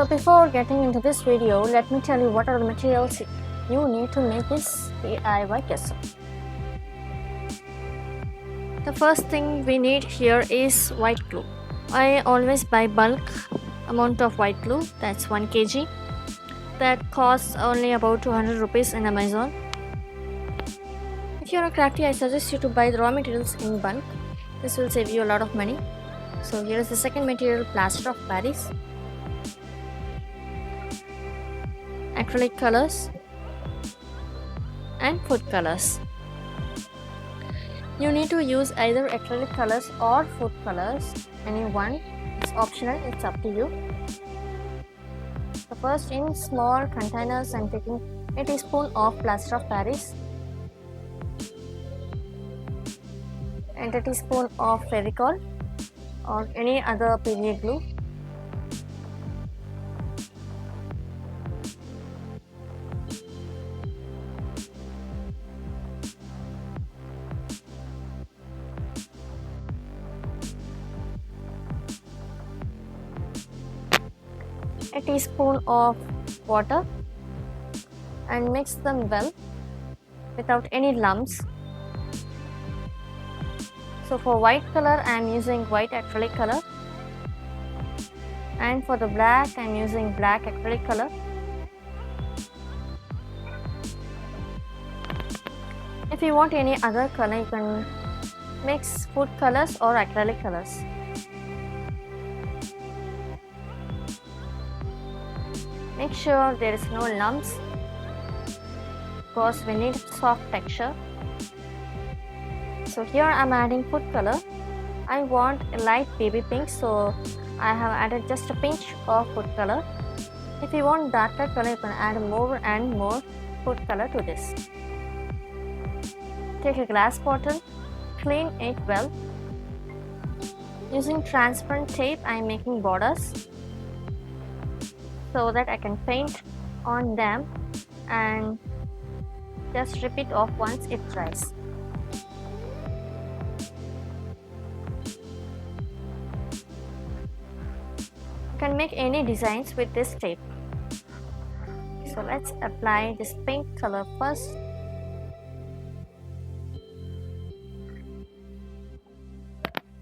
So before getting into this video, let me tell you what are the materials you need to make this DIY gesso. The first thing we need here is white glue. I always buy bulk amount of white glue, that's 1 kg. That costs only about 200 rupees in Amazon. If you're a crafty, I suggest you to buy the raw materials in bulk. This will save you a lot of money. So here is the second material, plaster of Paris, acrylic colors and food colors. You need to use either acrylic colors or food colors, any one. It's optional, it's up to you. So first, in small containers, I'm taking a teaspoon of plaster of Paris and a teaspoon of Fevicol or any other PVA glue. A teaspoon of water and mix them well without any lumps. So for white color, I am using white acrylic color, and for the black, I am using black acrylic color. If you want any other color, you can mix food colors or acrylic colors. Make sure there is no lumps because we need soft texture. So here I am adding food color. I want a light baby pink, so I have added just a pinch of food color. If you want darker color, you can add more and more food color to this. Take a glass bottle, clean it well. Using transparent tape, I am making borders so that I can paint on them and just rip it off once it dries. You can make any designs with this tape. So let's apply this pink color first.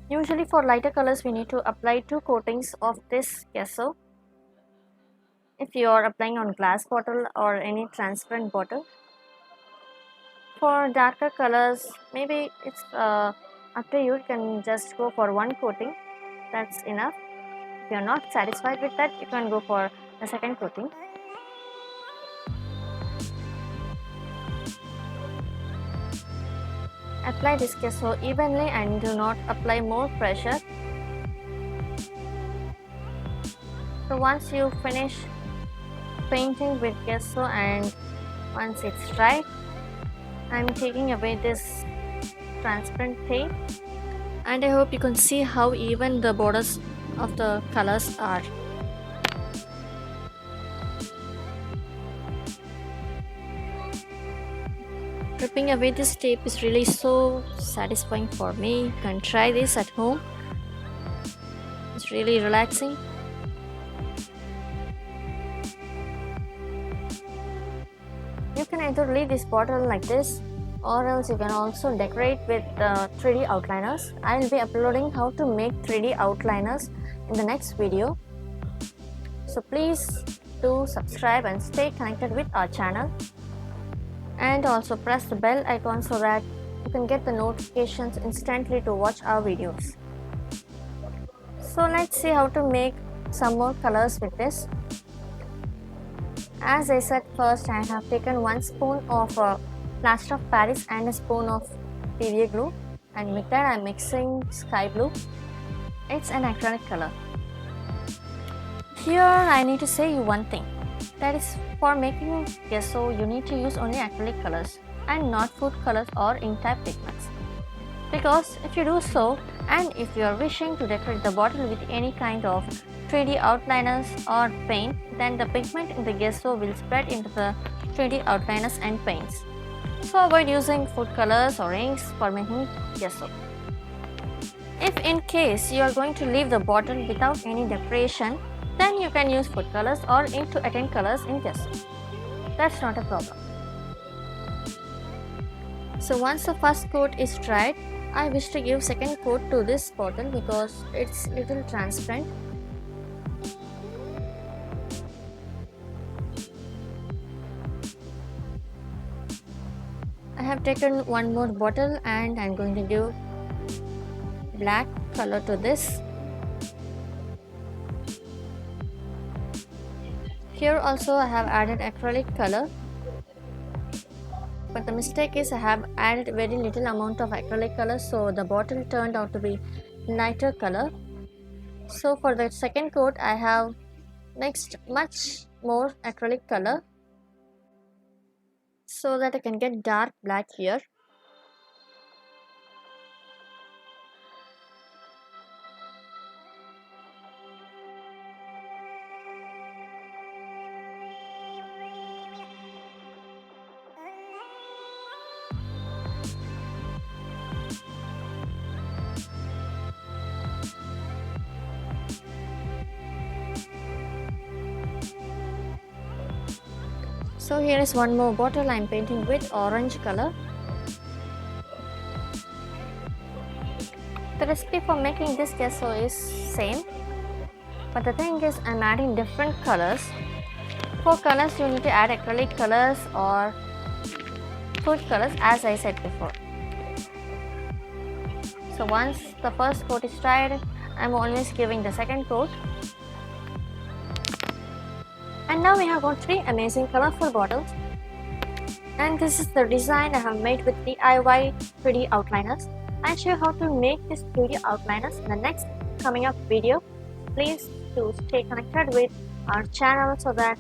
Usually for lighter colors we need to apply 2 coatings of this gesso if you are applying on glass bottle or any transparent bottle. For darker colors, maybe it's up to you. You can just go for 1 coating, that's enough. If you are not satisfied with that, you can go for the second coating. Apply this gesso evenly and do not apply more pressure. So once you finish painting with gesso and once it's dry, I'm taking away this transparent tape, and I hope you can see how even the borders of the colors are. Ripping away this tape is really so satisfying for me. You can try this at home. It's really relaxing. You can either leave this bottle like this, or else you can also decorate with 3D outliners. I will be uploading how to make 3D outliners in the next video. So please do subscribe and stay connected with our channel. And also press the bell icon so that you can get the notifications instantly to watch our videos. So let's see how to make some more colors with this. As I said, first I have taken 1 spoon of plaster of Paris and a spoon of PVA glue, and with that I am mixing sky blue. It's an acrylic color. Here I need to say you one thing, that is, for making gesso you need to use only acrylic colors and not food colors or ink type pigments, because if you do so, and if you are wishing to decorate the bottle with any kind of 3D outliners or paint, then the pigment in the gesso will spread into the 3D outliners and paints. So avoid using food colors or inks for making gesso. If in case you are going to leave the bottle without any decoration, Then you can use food colors or ink to attain colors in Gesso. That's not a problem. So once the first coat is dried, I wish to give second coat to this bottle because it's little transparent. I have taken one more bottle and I'm going to give black color to this. Here also I have added acrylic color, but the mistake is I have added very little amount of acrylic color, so the bottle turned out to be lighter color. So for the second coat I have mixed much more acrylic color so that I can get dark black here. So here is one more bottle I am painting with orange color. The recipe for making this gesso is same, but the thing is I am adding different colors. For colors you need to add acrylic colors or food colors as I said before. So once the first coat is dried, I am always giving the second coat. And now we have got 3 amazing colorful bottles. And this is the design I have made with DIY 3D outliners. I'll show you how to make these 3D outliners in the next coming up video. Please do stay connected with our channel so that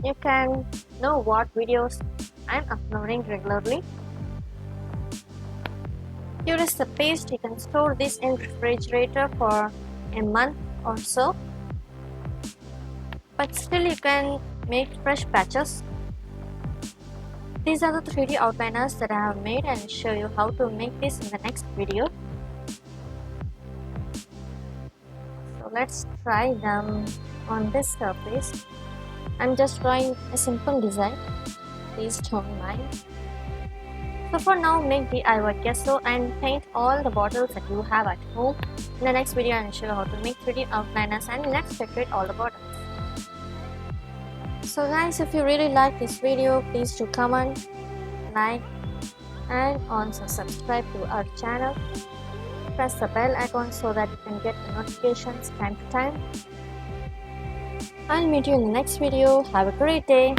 you can know what videos I'm uploading regularly. Here is the paste. You can store this in refrigerator for a month or so. But still you can make fresh batches. These are the 3D outliners that I have made and show you how to make this in the next video. So let's try them on this surface. I'm just drawing a simple design. Please don't mind. So for now, make DIY gesso and paint all the bottles that you have at home. In the next video, I'll show you how to make 3D outliners and let's decorate all the bottles. So guys, if you really like this video, please do comment, like and also subscribe to our channel. Press the bell icon so that you can get the notifications time to time. I'll meet you in the next video. Have a great day.